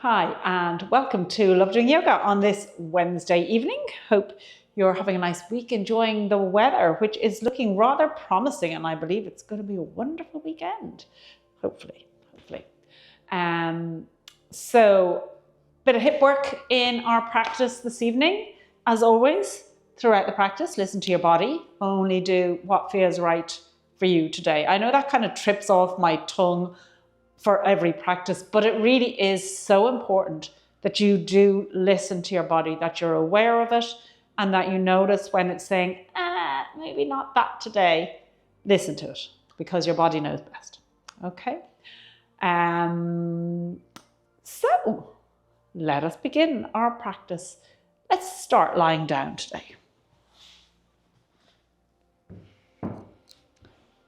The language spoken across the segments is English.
Hi, and welcome to Love Doing Yoga on this Wednesday evening. Hope you're having a nice week, enjoying the weather, which is looking rather promising, and I believe it's going to be a wonderful weekend. Hopefully. So, bit of hip work in our practice this evening. As always, throughout the practice, listen to your body. Only do what feels right for you today. I know that kind of trips off my tongue for every practice, but it really is so important that you do listen to your body, that you're aware of it, and that you notice when it's saying, maybe not that today. Listen to it, because your body knows best. Okay? So let us begin our practice. Let's start lying down today.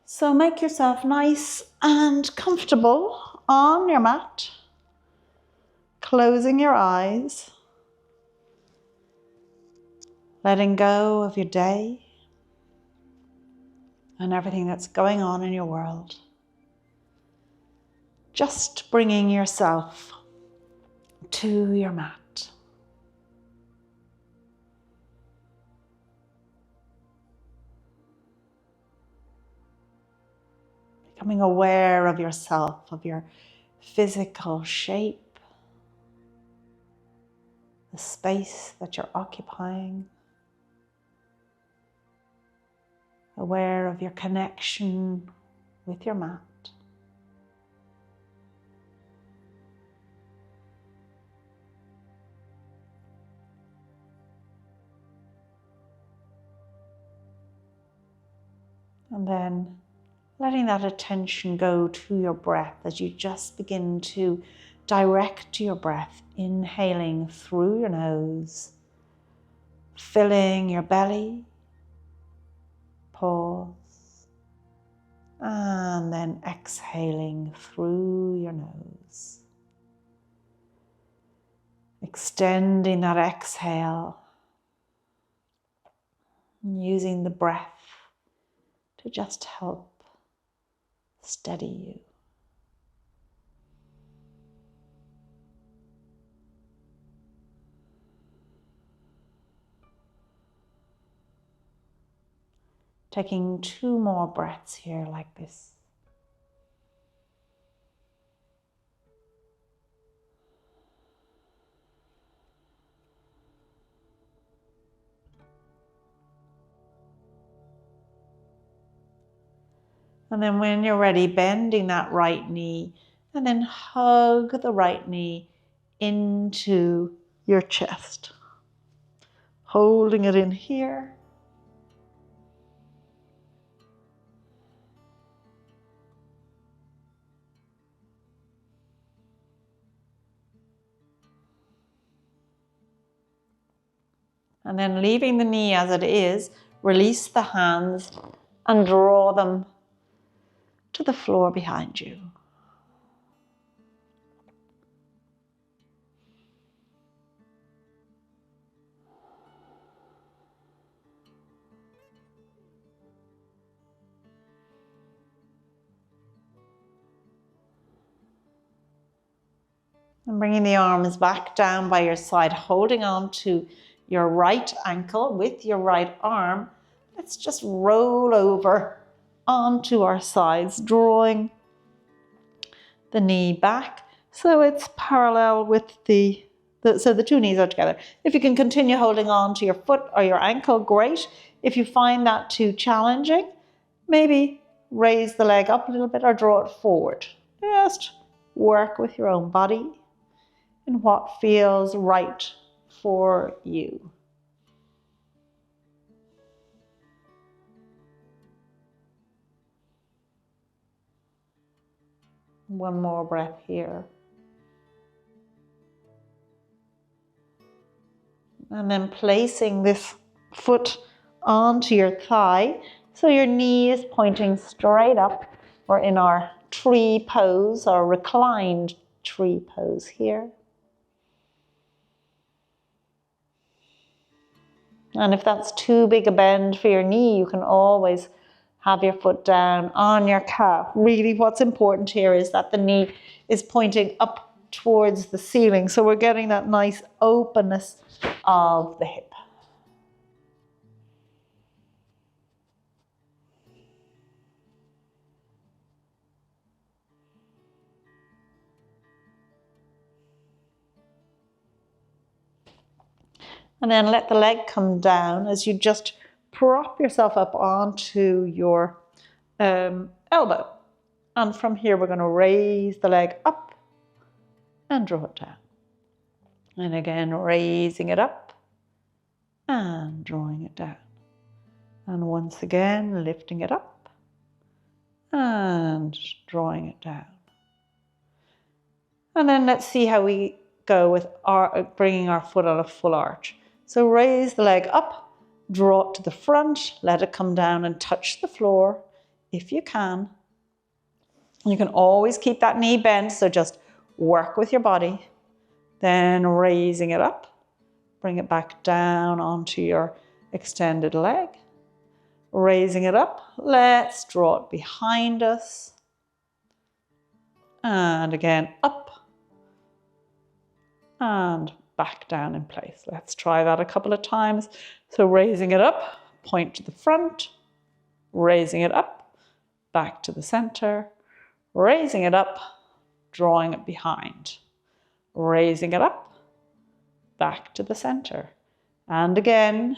So make yourself nice and comfortable on your mat, closing your eyes, letting go of your day and everything that's going on in your world. Just bringing yourself to your mat. Becoming aware of yourself, of your physical shape, the space that you're occupying. Aware of your connection with your mat. And then letting that attention go to your breath as you just begin to direct your breath, inhaling through your nose, filling your belly, pause, and then exhaling through your nose. Extending that exhale, using the breath to just help steady you. Taking 2 more breaths here like this. And then when you're ready, bending that right knee and then hug the right knee into your chest. Holding it in here. And then leaving the knee as it is, release the hands and draw them to the floor behind you. And bringing the arms back down by your side, holding on to your right ankle with your right arm. Let's just roll over onto our sides, drawing the knee back so it's parallel with so the 2 knees are together. If you can continue holding on to your foot or your ankle, great. If you find that too challenging, maybe raise the leg up a little bit or draw it forward. Just work with your own body and what feels right for you. One more breath here. And then placing this foot onto your thigh, so your knee is pointing straight up. We're in our tree pose, or reclined tree pose here. And if that's too big a bend for your knee, you can always have your foot down on your calf. Really what's important here is that the knee is pointing up towards the ceiling. So we're getting that nice openness of the hip. And then let the leg come down as you just prop yourself up onto your elbow. And from here, we're going to raise the leg up and draw it down. And again, raising it up and drawing it down. And once again, lifting it up and drawing it down. And then let's see how we go with bringing our foot on a full arch. So raise the leg up, draw it to the front, let it come down and touch the floor if you can. You can always keep that knee bent, so just work with your body. Then raising it up, bring it back down onto your extended leg. Raising it up, let's draw it behind us. And again, up and back down in place. Let's try that a couple of times. So raising it up, point to the front, raising it up, back to the center, raising it up, drawing it behind, raising it up, back to the center. And again.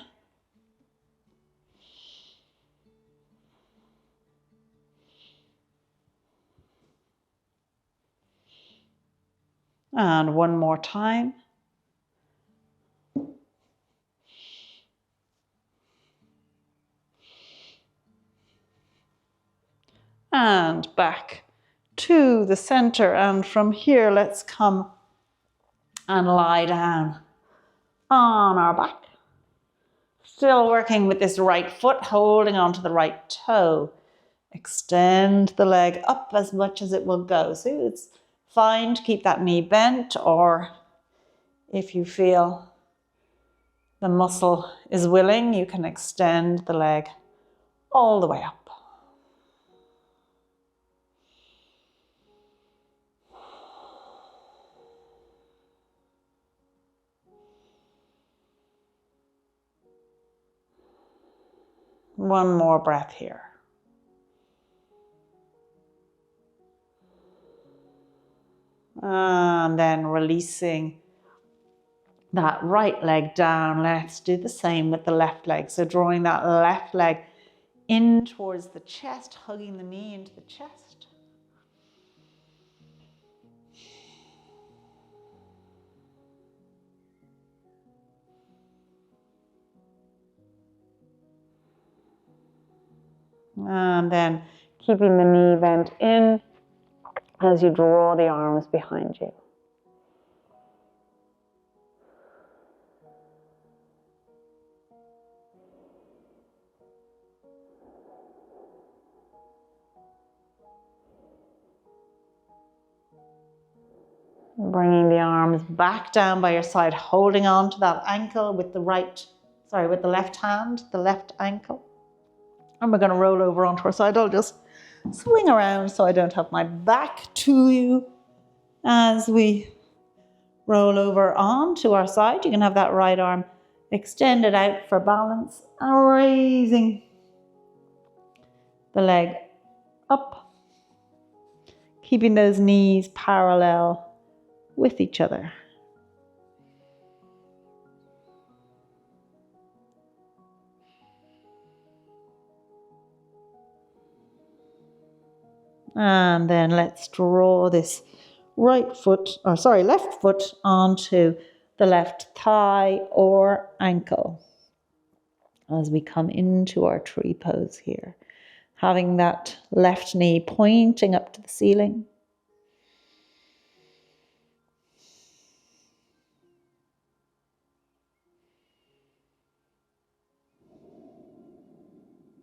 And one more time. And back to the center. And from here, let's come and lie down on our back. Still working with this right foot, holding onto the right toe. Extend the leg up as much as it will go. So it's fine to keep that knee bent, or if you feel the muscle is willing, you can extend the leg all the way up. One more breath here. And then releasing that right leg down. Let's do the same with the left leg. So drawing that left leg in towards the chest, hugging the knee into the chest. And then keeping the knee bent in as you draw the arms behind you. Bringing the arms back down by your side, holding on to that ankle with the left hand, the left ankle. And we're going to roll over onto our side. I'll just swing around so I don't have my back to you as we roll over onto our side. You can have that right arm extended out for balance and raising the leg up, keeping those knees parallel with each other. And then let's draw this left foot onto the left thigh or ankle as we come into our tree pose here. Having that left knee pointing up to the ceiling.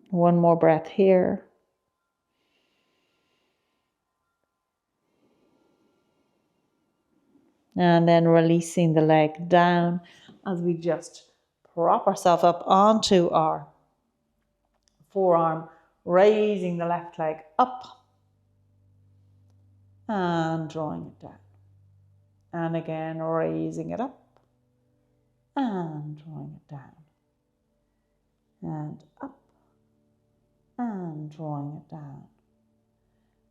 One more breath here. And then releasing the leg down as we just prop ourselves up onto our forearm, raising the left leg up and drawing it down. And again, raising it up and drawing it down. And up and drawing it down.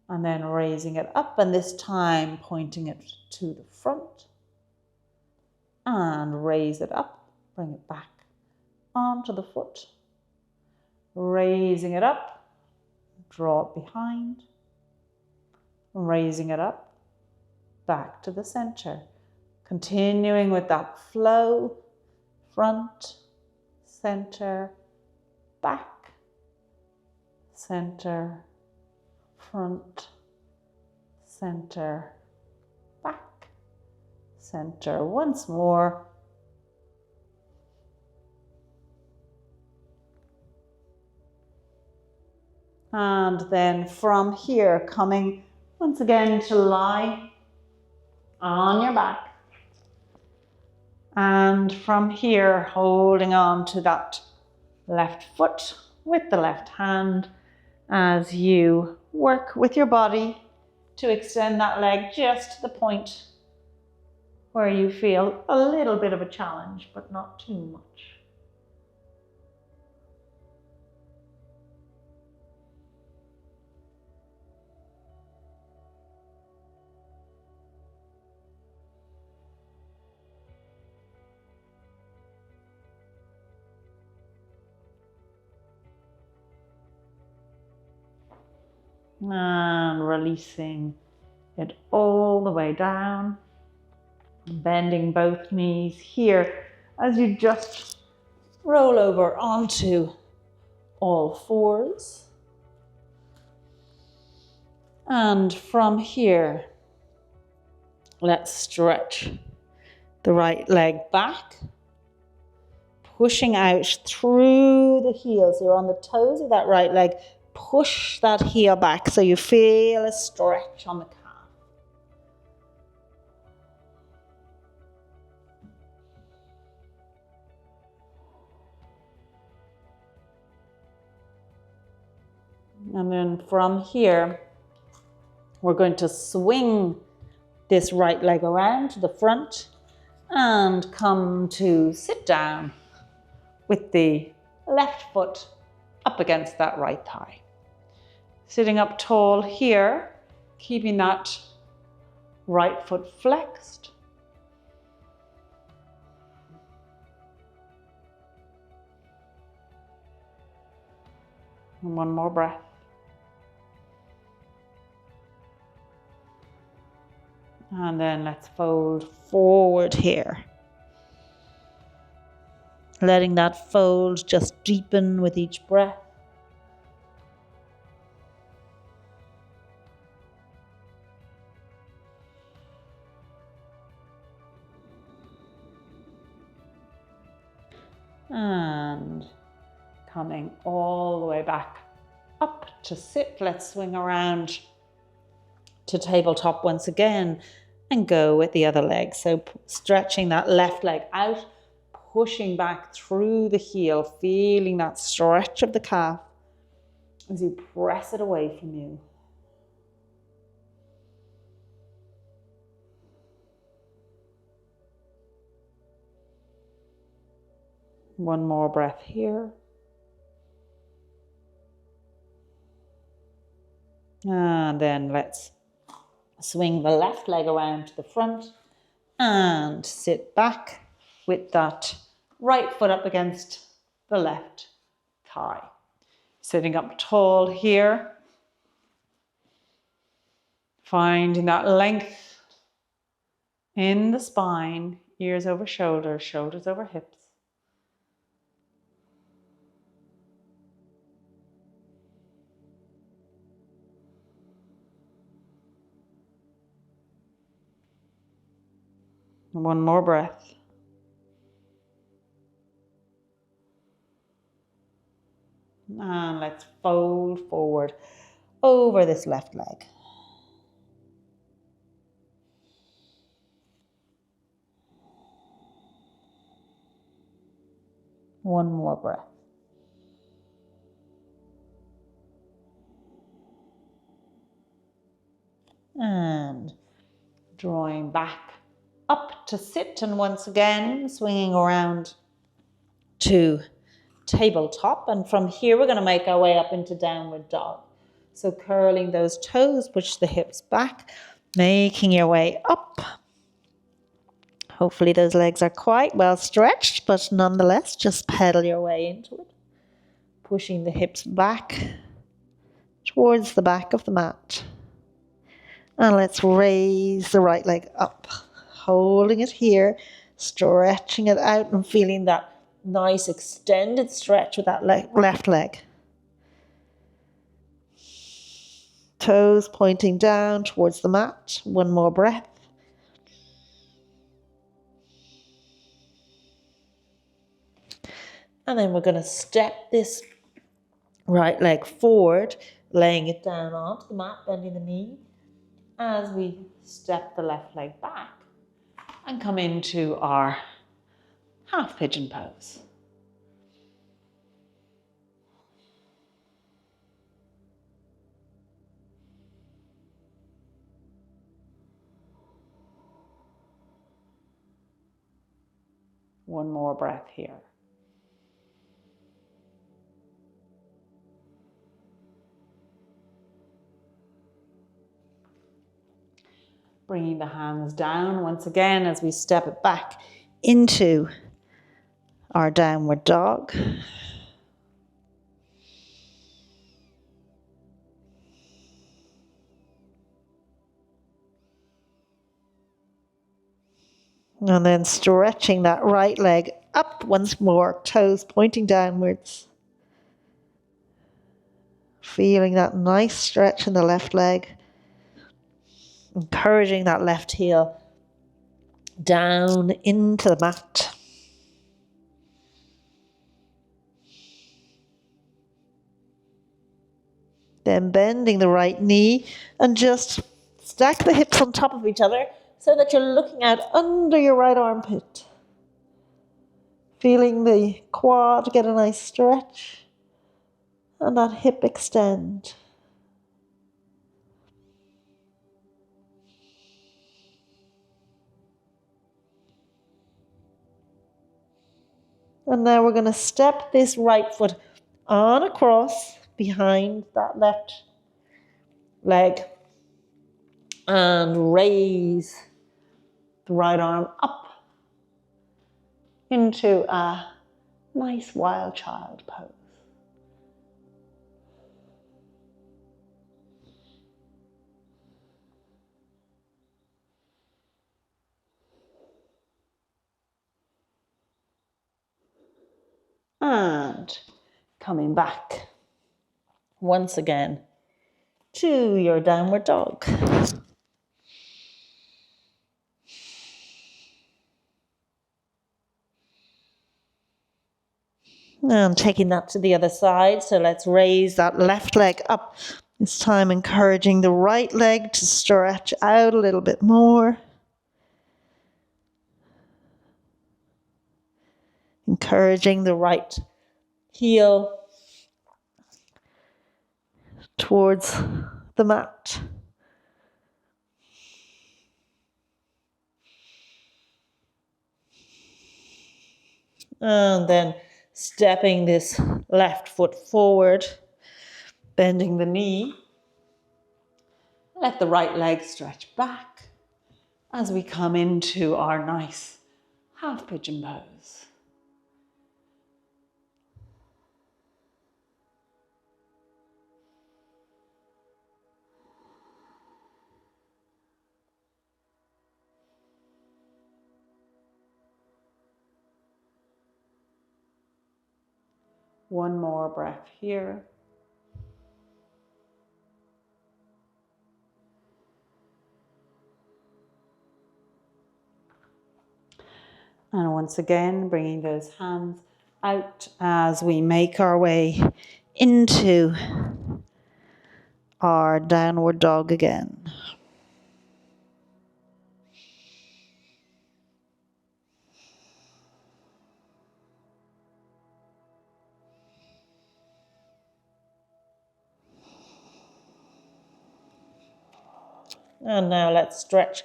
And then raising it up, and this time pointing it to the front. And raise it up, bring it back onto the foot. Raising it up, draw it behind. Raising it up, back to the center. Continuing with that flow, front, center, back, center, front, center, back, center. Once more. And then from here, coming once again to lie on your back. And from here, holding on to that left foot with the left hand as you work with your body to extend that leg just to the point where you feel a little bit of a challenge, but not too much. And releasing it all the way down, bending both knees here as you just roll over onto all fours. And from here, let's stretch the right leg back, pushing out through the heels. So you're on the toes of that right leg. Push that heel back so you feel a stretch on the calf. And then from here, we're going to swing this right leg around to the front and come to sit down with the left foot up against that right thigh. Sitting up tall here, keeping that right foot flexed. And one more breath. And then let's fold forward here. Letting that fold just deepen with each breath. And coming all the way back up to sit. Let's swing around to tabletop once again and go with the other leg. So stretching that left leg out, pushing back through the heel, feeling that stretch of the calf as you press it away from you. One more breath here. And then let's swing the left leg around to the front and sit back with that right foot up against the left thigh. Sitting up tall here. Finding that length in the spine, ears over shoulders, shoulders over hips. One more breath. And let's fold forward over this left leg. One more breath. And drawing back up to sit, and once again swinging around to tabletop, and from here we're going to make our way up into downward dog. So curling those toes, push the hips back, making your way up. Hopefully those legs are quite well stretched, but nonetheless just pedal your way into it, pushing the hips back towards the back of the mat. And let's raise the right leg up, holding it here, stretching it out and feeling that nice extended stretch with that left leg. Toes pointing down towards the mat. One more breath. And then we're going to step this right leg forward, laying it down onto the mat, bending the knee, as we step the left leg back and come into our half pigeon pose. One more breath here. Bringing the hands down once again as we step it back into our downward dog. And then stretching that right leg up once more, toes pointing downwards. Feeling that nice stretch in the left leg. Encouraging that left heel down into the mat. Then bending the right knee and just stack the hips on top of each other so that you're looking out under your right armpit. Feeling the quad get a nice stretch and that hip extend. And now we're going to step this right foot on across behind that left leg and raise the right arm up into a nice wild child pose. And coming back once again to your downward dog. And taking that to the other side. So let's raise that left leg up. This time encouraging the right leg to stretch out a little bit more. Encouraging the right heel towards the mat. And then stepping this left foot forward, bending the knee. Let the right leg stretch back as we come into our nice half pigeon pose. One more breath here. And once again, bringing those hands out as we make our way into our downward dog again. And now let's stretch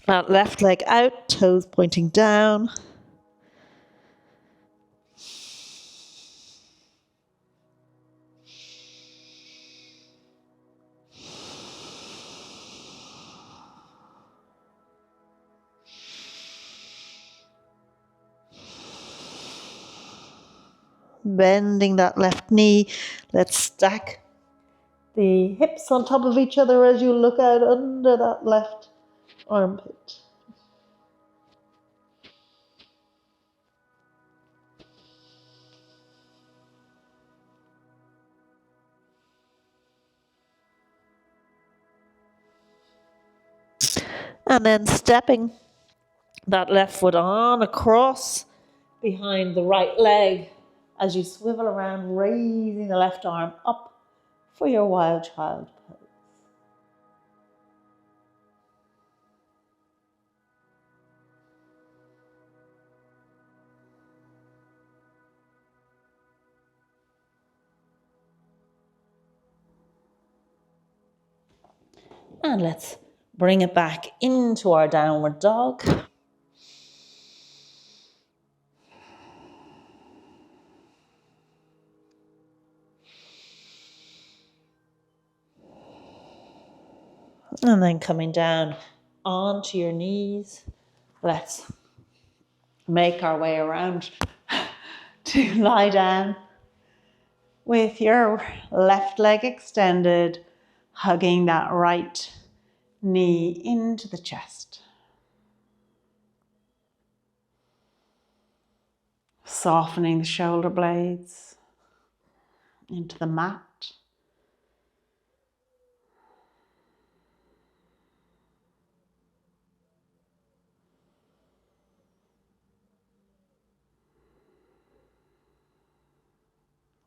That left leg out, toes pointing down. Bending that left knee. Let's stack the hips on top of each other as you look out under that left armpit. And then stepping that left foot on across behind the right leg as you swivel around, raising the left arm up for your wild child pose. And let's bring it back into our downward dog. And then coming down onto your knees. Let's make our way around to lie down with your left leg extended, hugging that right knee into the chest. Softening the shoulder blades into the mat.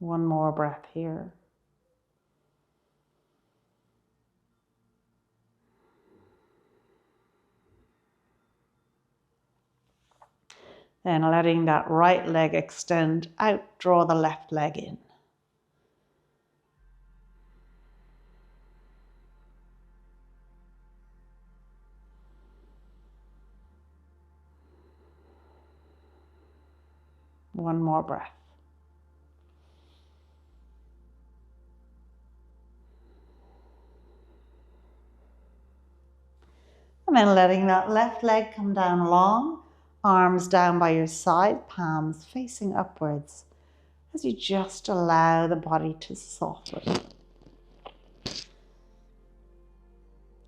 One more breath here. Then letting that right leg extend out, draw the left leg in. One more breath. And then letting that left leg come down long, arms down by your side, palms facing upwards as you just allow the body to soften.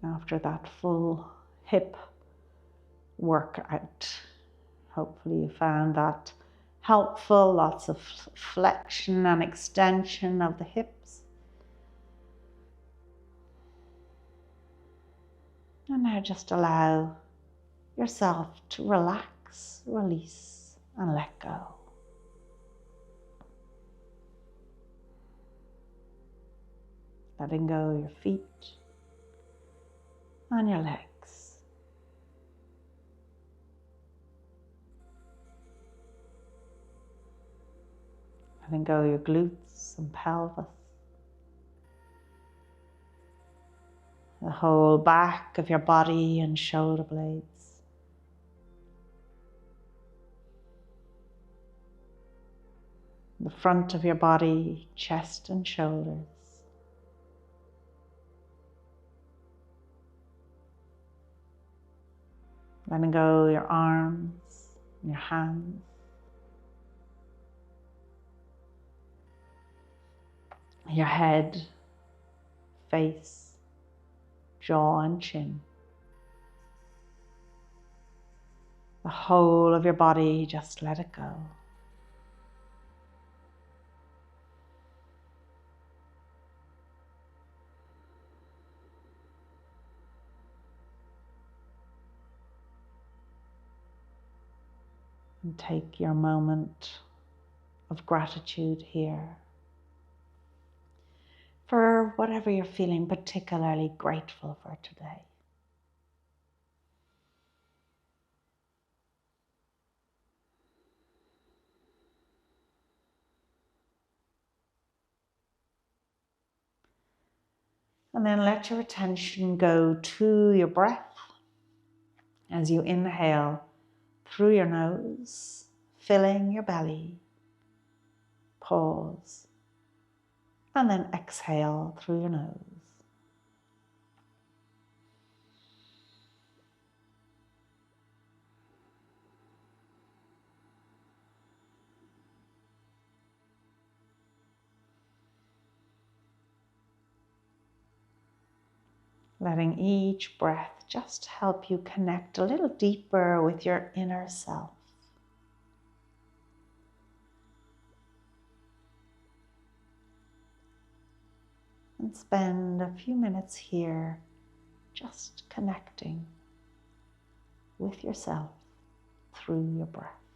After that full hip workout. Hopefully you found that helpful, lots of flexion and extension of the hips. And now just allow yourself to relax, release, and let go. Letting go your feet and your legs. Letting go your glutes and pelvis. The whole back of your body and shoulder blades. The front of your body, chest and shoulders. Letting go your arms, your hands. Your head, face, jaw and chin. The whole of your body, just let it go. And take your moment of gratitude here for whatever you're feeling particularly grateful for today. And then let your attention go to your breath as you inhale through your nose, filling your belly. Pause. And then exhale through your nose. Letting each breath just help you connect a little deeper with your inner self. And spend a few minutes here just connecting with yourself through your breath.